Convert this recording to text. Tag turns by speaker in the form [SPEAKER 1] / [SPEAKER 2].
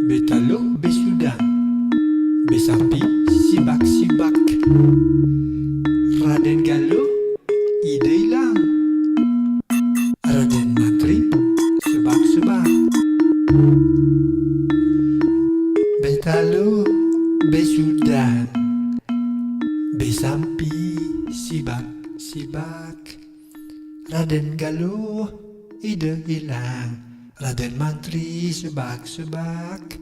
[SPEAKER 1] Betalo besudah, besapi sibak-sibak. Raden Galuh ide hilang, Raden Mantri sebak-sebak. Betalo besudah, besapi sibak-sibak. Raden Galuh ide hilang, Raden Mantri sebak-sebak.